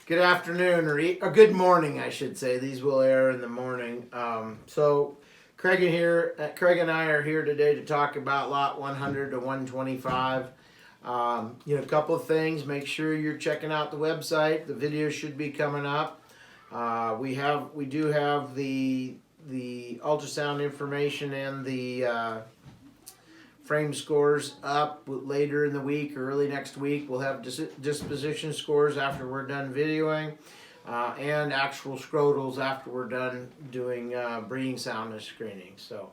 Good afternoon, or good morning, I should say. These will air in the morning. So, Craig and I are here today to talk about lot 100 to 125. A couple of things. Make sure you're checking out the website. The video should be coming up. We do have the ultrasound information and the frame scores up later in the week or early next week. We'll have disposition scores after we're done videoing, and actual scrotals after we're done doing breeding soundness screening. So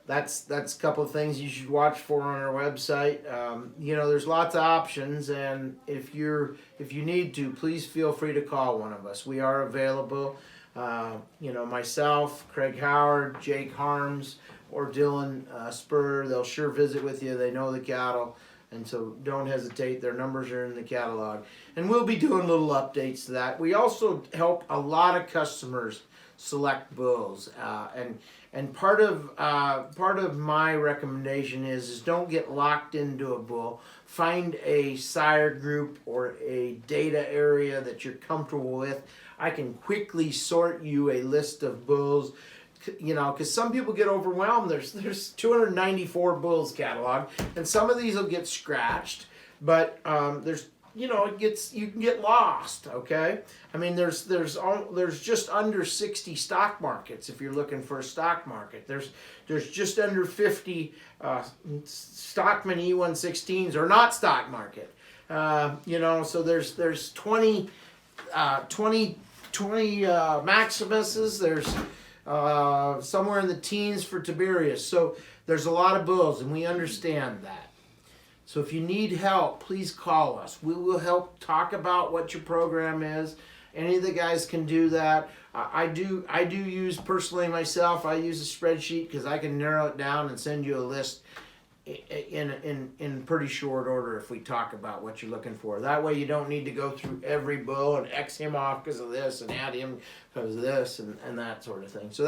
that's a couple of things you should watch for on our website. There's lots of options, and if you need to, please feel free to call one of us. We are available. Myself, Craig Howard, Jake Harms, or Dylan Spur, they'll sure visit with you. They know the cattle, and so don't hesitate. Their numbers are in the catalog. And we'll be doing little updates to that. We also help a lot of customers select bulls. And part of my recommendation is don't get locked into a bull. Find a sire group or a data area that you're comfortable with. I can quickly sort you a list of bulls, because some people get overwhelmed. There's 294 bulls catalog, and some of these will get scratched, but you can get lost. Okay, I mean there's just under 60 stock markets if you're looking for a stock market. There's just under 50 Stockman E116s or not stock market. So there's 20 Maximuses. There's somewhere in the teens for Tiberius. So there's a lot of bulls, and we understand that. So if you need help, please call us. We will help talk about what your program is. Any of the guys can do that. I do use personally myself. I use a spreadsheet because I can narrow it down and send you a list in pretty short order if we talk about what you're looking for. That way you don't need to go through every bull and X him off because of this and add him because of this and that sort of thing. So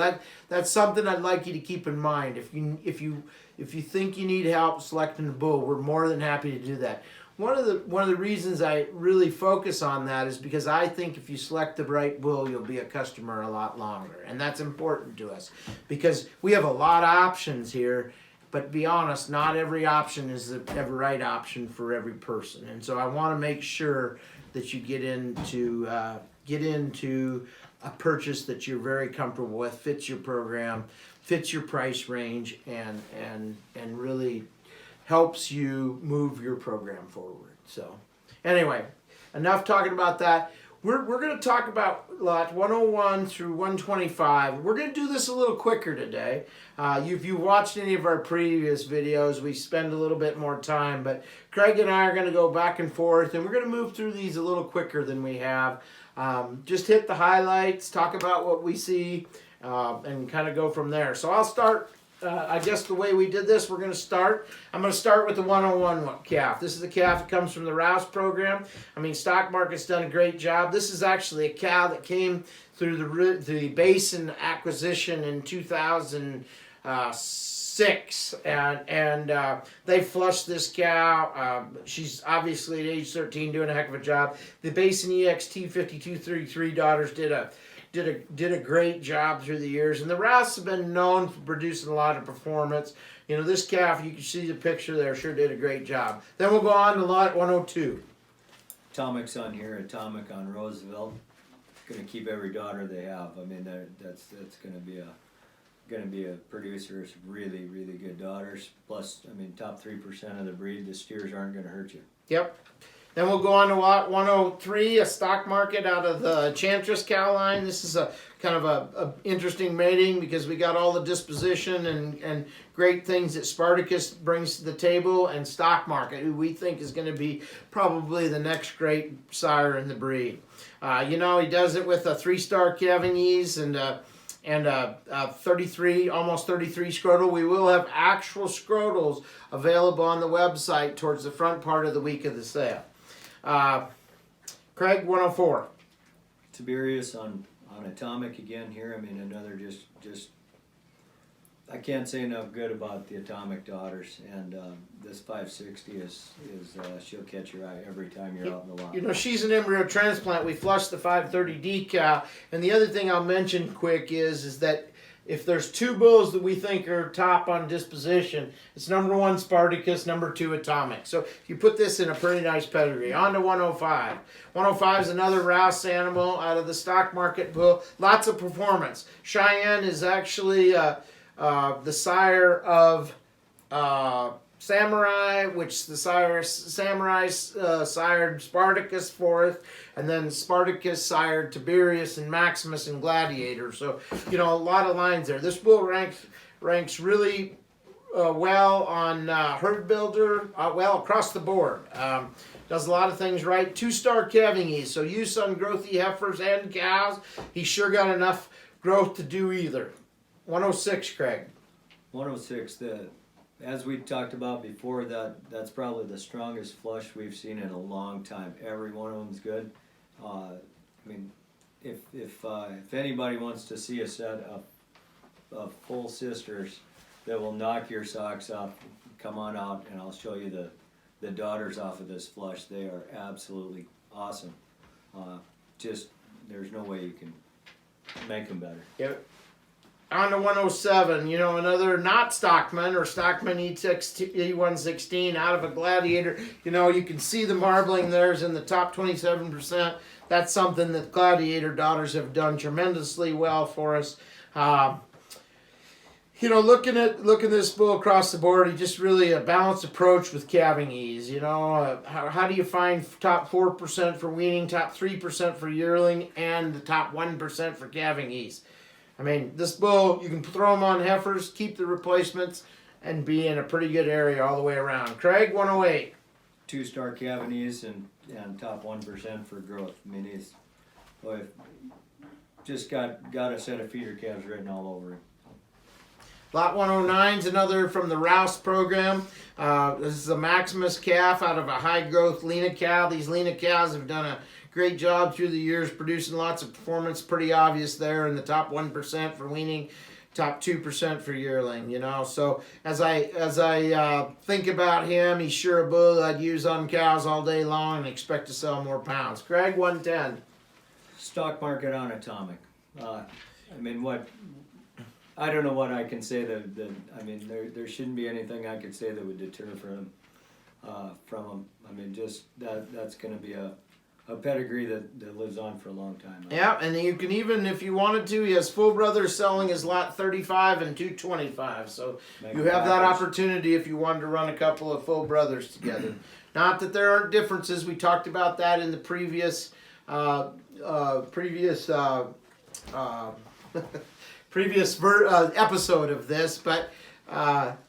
that's something I'd like you to keep in mind. If you think you need help selecting a bull, we're more than happy to do that. One of the reasons I really focus on that is because I think if you select the right bull, you'll be a customer a lot longer, and that's important to us because we have a lot of options here. But be honest, not every option is the right option for every person, and so I want to make sure that you get into a purchase that you're very comfortable with, fits your program, fits your price range, and really helps you move your program forward. So, anyway, enough talking about that. We're going to talk about lot 101 through 125. We're going to do this a little quicker today. If you watched any of our previous videos, we spend a little bit more time, but Craig and I are going to go back and forth, and we're going to move through these a little quicker than we have. Just hit the highlights, talk about what we see, and kind of go from there. So I'll start. I guess the way we did this, I'm going to start with the 101 calf. This is the calf that comes from the Rouse program. I mean, Stock Market's done a great job. This is actually a cow that came through the Basin acquisition in 2006, and they flushed this cow. She's obviously at age 13 doing a heck of a job. The Basin EXT 5233 daughters did a great job through the years, and the Rouse have been known for producing a lot of performance. This calf, you can see the picture there, sure did a great job. Then we'll go on to lot 102. Atomic's on here, Atomic on Roosevelt. Going to keep every daughter they have. I mean, that's going to be a producer of really, really good daughters. Plus, I mean, top 3% of the breed, the steers aren't going to hurt you. Yep. Then we'll go on to lot 103, a Stock Market out of the Enchantress cow line. This is a kind of a interesting mating because we got all the disposition and great things that Spartacus brings to the table, and Stock Market, who we think is going to be probably the next great sire in the breed. He does it with a 3-star Cavanese and a 33, almost 33 scrotal. We will have actual scrotals available on the website towards the front part of the week of the sale. Craig, 104. Tiberius on Atomic again here. I mean, another just I can't say enough good about the Atomic daughters, and this 560 is she'll catch your eye every time you're out in the lot. You know, she's an embryo transplant. We flushed the 530 decal. And the other thing I'll mention quick is that if there's two bulls that we think are top on disposition, it's number 1 Spartacus, number 2 Atomic. So you put this in a pretty nice pedigree. On to 105. 105 is another Rouse animal out of the stock market bull. Lots of performance. Cheyenne is actually the sire of Samurai, which the Samurai sired Spartacus fourth, and then Spartacus sired Tiberius and Maximus and Gladiator. So, you know, a lot of lines there. This bull ranks really well on herd builder, well, across the board. Does a lot of things right. 2-star calving ease, so use on growthy heifers and cows. He's sure got enough growth to do either. 106, Craig. 106, as we talked about before, that's probably the strongest flush we've seen in a long time. Every one of them's good. I mean, if anybody wants to see a set of full sisters that will knock your socks off, come on out and I'll show you the daughters off of this flush. They are absolutely awesome. Just there's no way you can make them better. Yep. On to 107, you know, another not Stockman or Stockman E116 out of a Gladiator. You know, you can see the marbling there's in the top 27%. That's something that Gladiator daughters have done tremendously well for us. You know, looking at this bull across the board, he just really a balanced approach with calving ease. You know, how do you find top 4% for weaning, top 3% for yearling, and the top 1% for calving ease? I mean, this bull, you can throw him on heifers, keep the replacements, and be in a pretty good area all the way around. Craig, 108. 2-star Cavanese and top 1% for growth. I mean, he's just got a set of feeder calves written all over him. Lot 109 is another from the Rouse program. This is a Maximus calf out of a high-growth Lena cow. These Lena cows have done a great job through the years, producing lots of performance. Pretty obvious there in the top 1% for weaning, top 2% for yearling. You know, so as I think about him, he's sure a bull I'd use on cows all day long and expect to sell more pounds. Craig, 110. Stock market on Atomic. I mean, I don't know what I can say I mean, there shouldn't be anything I could say that would deter from him. I mean, just that's going to be a pedigree that lives on for a long time. Yeah, and you can even, if you wanted to, he has full brothers selling his lot 35 and 225. So you have that opportunity if you wanted to run a couple of full brothers together. Not that there aren't differences. We talked about that in the previous episode of this, but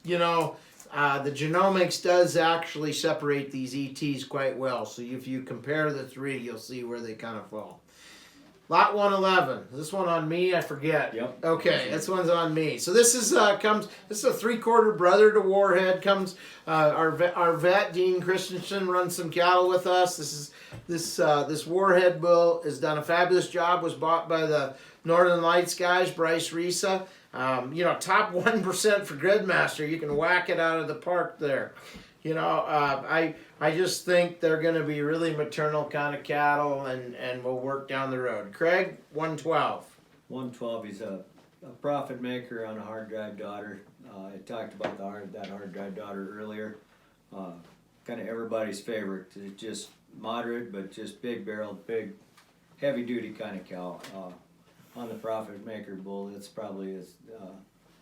you know, the genomics does actually separate these ETs quite well. So if you compare the three, you'll see where they kind of fall. Lot 111. Is this one on me? I forget. Yep. Okay, this one's on me. So this is this is a 3/4 brother to Warhead. Comes our vet Dean Christensen runs some cattle with us. This Warhead bull has done a fabulous job. Was bought by the Northern Lights guys, Bryce Risa. You know, top 1% for Gridmaster. You can whack it out of the park there. You know, I just think they're going to be really maternal kind of cattle and will work down the road. Craig, 112. 112, he's a profit maker on a hard drive daughter. I talked about that hard drive daughter earlier. Kind of everybody's favorite. It's just moderate, but just big barreled, big, heavy duty kind of cow. On the profit maker bull, it's probably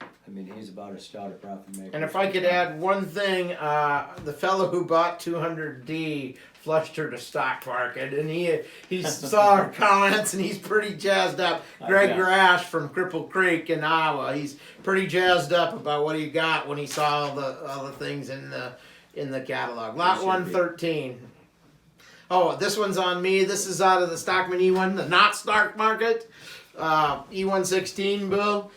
I mean, he's about as stout a profit maker. And if I could add one thing, the fellow who bought 200D flushed her to stock market, and he saw our comments, and he's pretty jazzed up. Greg Rash from Cripple Creek in Iowa, he's pretty jazzed up about what he got when he saw all the things in the catalog. Lot 113. Oh, this one's on me. This is out of the Stockman E1, the not stock market. E116 bull.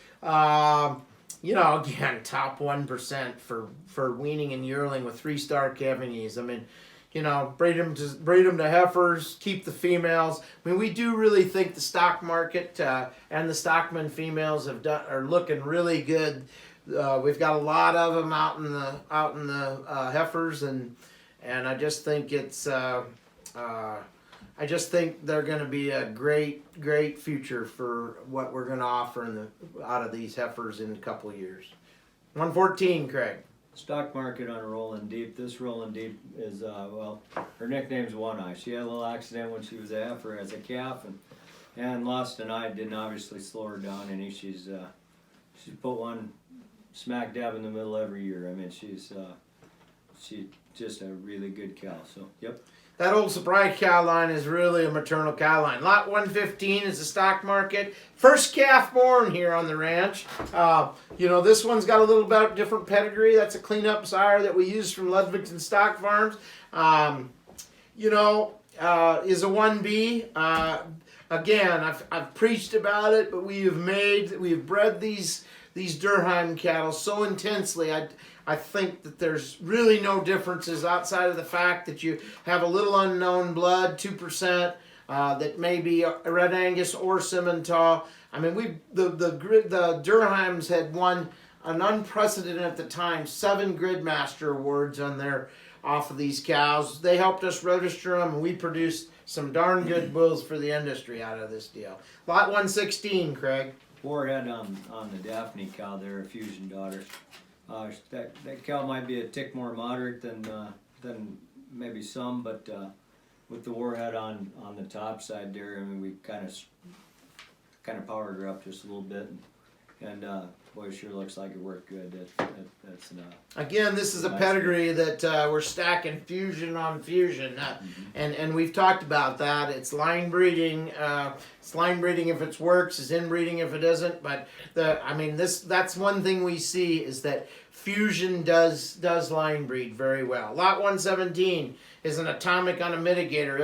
You know, again, top 1% for weaning and yearling with 3-star Cavanese. I mean, you know, breed them to heifers, keep the females. I mean, we do really think the stock market and the stockman females are looking really good we've got a lot of them out in the heifers, and I just think it's I just think they're going to be a great future for what we're going to offer out of these heifers in a couple of years. 114, Craig. Stock market on Rolling Deep. This Rolling Deep is, her nickname's One Eye. She had a little accident when she was a heifer as a calf and lost an eye. Didn't obviously slow her down any. She's put one smack dab in the middle every year. I mean, she's just a really good cow. So, yep. That old Surprise cow line is really a maternal cow line. Lot 115 is the stock market. First calf born here on the ranch. This one's got a little bit different pedigree. That's a cleanup sire that we use from Ludwigton Stock Farms. Is a 1B. Again, I've preached about it, but we have bred these Durham cattle so intensely. I think that there's really no differences outside of the fact that you have a little unknown blood, 2%, that may be a Red Angus or Simmental. I mean, the Durhams had won an unprecedented at the time 7 Gridmaster awards off of these cows. They helped us register them, and we produced some darn good bulls for the industry out of this deal. Lot 116, Craig. Forehead on the Daphne cow there, a fusion daughter. That cow might be a tick more moderate than maybe some, but with the warhead on the top side there, I mean, we kind of powered her up just a little bit, and boy, it sure looks like it worked good. That's again, this is a pedigree that we're stacking fusion on fusion, and we've talked about that. It's line breeding. It's line breeding if it works. It's inbreeding if it isn't. But that's one thing we see is that fusion does line breed very well. Lot 117 is an atomic on a mitigator.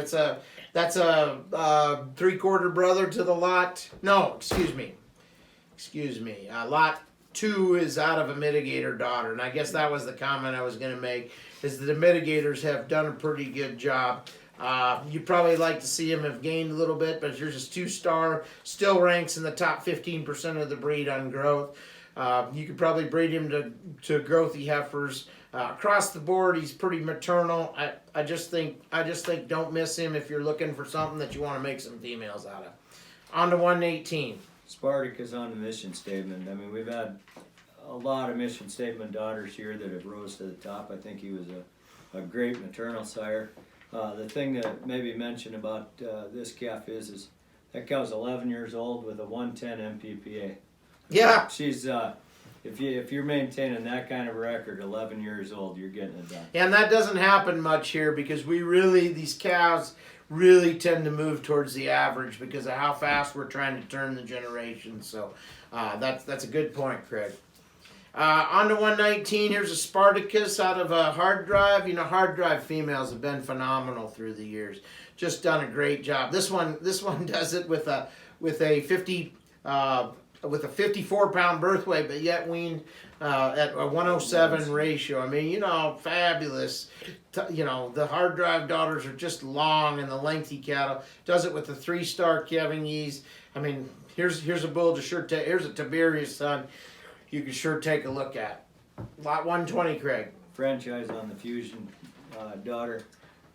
That's a 3/4 brother to the lot. No, excuse me. Lot 2 is out of a mitigator daughter, and I guess that was the comment I was going to make, is that the mitigators have done a pretty good job. You'd probably like to see them have gained a little bit, but here's just 2-star, still ranks in the top 15% of the breed on growth. You could probably breed him to growthy heifers. Across the board, he's pretty maternal. I just think don't miss him if you're looking for something that you want to make some females out of. On to 118. Spartacus on the mission statement. I mean, we've had a lot of mission statement daughters here that have rose to the top. I think he was a great maternal sire. The thing that maybe mention about this calf is that cow's 11 years old with a 110 MPPA. Yeah. She's if you're maintaining that kind of a record, 11 years old, you're getting it done. And that doesn't happen much here because these cows really tend to move towards the average because of how fast we're trying to turn the generation. So that's a good point, Craig. On to 119. Here's a Spartacus out of a Hard Drive. Hard Drive females have been phenomenal through the years. Just done a great job. This one does it with a 54-pound birth weight, but yet weaned at a 107 ratio. I mean, fabulous. The Hard Drive daughters are just long, and the lengthy cattle does it with the 3-star Cavenese. I mean, here's a bull to here's a Tiberius son. You can sure take a look at. Lot 120, Craig. Franchise on the fusion daughter.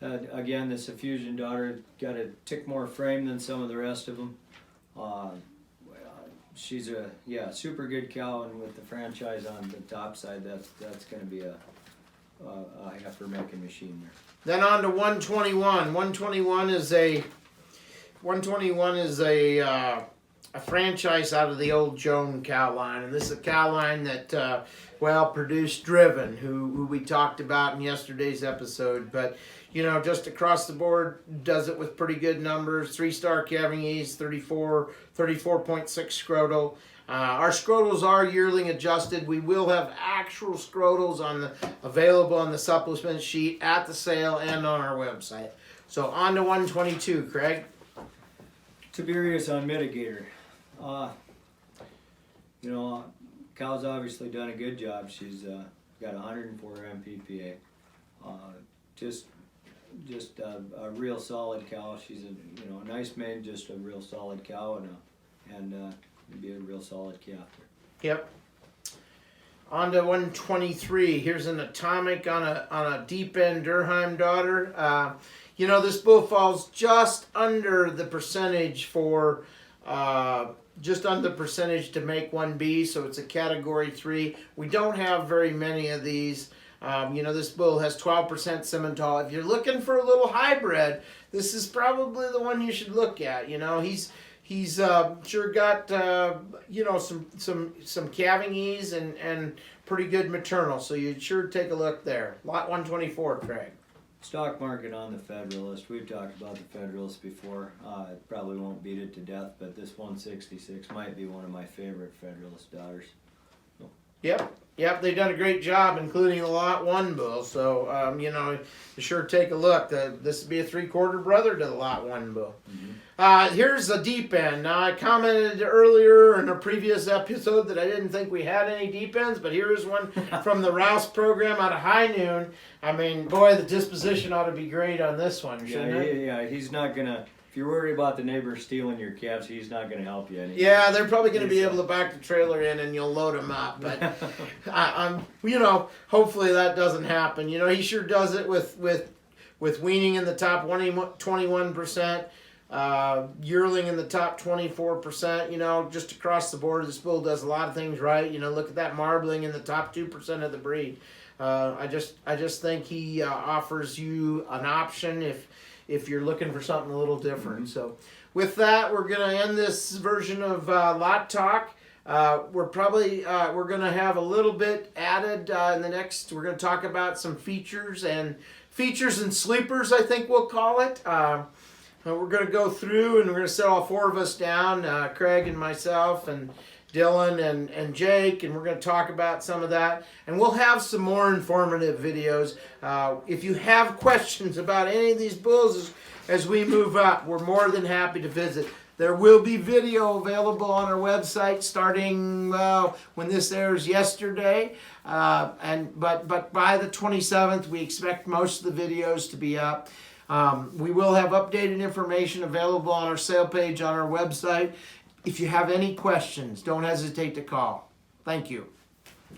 Again, this fusion daughter got a tick more frame than some of the rest of them. She's a super good cow, and with the franchise on the top side, that's going to be a heifer making machine there. Then on to 121. 121 is a franchise out of the old Joan cow line, and this is a cow line that produced Driven, who we talked about in yesterday's episode, but just across the board does it with pretty good numbers. 3-star Cavenese, 34.6 scrotal. Our scrotals are yearling adjusted. We will have actual scrotals available on the supplement sheet at the sale and on our website. So on to 122, Craig. Tiberius on mitigator. Cow's obviously done a good job. She's got 104 MPPA. Just a real solid cow. She's a nice mane, just a real solid cow, and be a real solid calf. Yep. On to 123. Here's an atomic on a deep end Durham daughter. You know, this bull falls just under the percentage for just under the percentage to make 1B, so it's a category 3. We don't have very many of these. You know, this bull has 12% Simmental. If you're looking for a little hybrid, this is probably the one you should look at. You know, he's sure got you know, some calving ease and pretty good maternal, so you'd sure take a look there. Lot 124, Craig. Stock market on the Federalist. We've talked about the Federalist before. It probably won't beat it to death, but this 166 might be one of my favorite Federalist daughters. Yep, they've done a great job, including the Lot 1 bull. So, you know, you sure take a look. This would be a 3/4 brother to the Lot 1 bull. Here's the deep end. Now, I commented earlier in a previous episode that I didn't think we had any deep ends, but here is one from the Rouse program out of High Noon. I mean, boy, the disposition ought to be great on this one, shouldn't it? Yeah, he's not going to... If you're worried about the neighbor stealing your calves, he's not going to help you anymore. Yeah, they're probably going to be able to back the trailer in and you'll load them up. But I'm, you know, hopefully that doesn't happen. You know, he sure does it with weaning in the top 21%, yearling in the top 24%. You know, just across the board, this bull does a lot of things right. You know, look at that marbling in the top 2% of the breed. I just think he offers you an option if you're looking for something a little different. So with that, we're going to end this version of Lot Talk. We're going to have a little bit added in the next. We're going to talk about some features and sleepers, I think we'll call it. We're going to go through and we're going to set all 4 of us down, Craig and myself and Dylan and Jake, and we're going to talk about some of that. And we'll have some more informative videos. If you have questions about any of these bulls as we move up, we're more than happy to visit. There will be video available on our website starting, when this airs yesterday. But by the 27th, we expect most of the videos to be up. We will have updated information available on our sale page on our website. If you have any questions, don't hesitate to call. Thank you.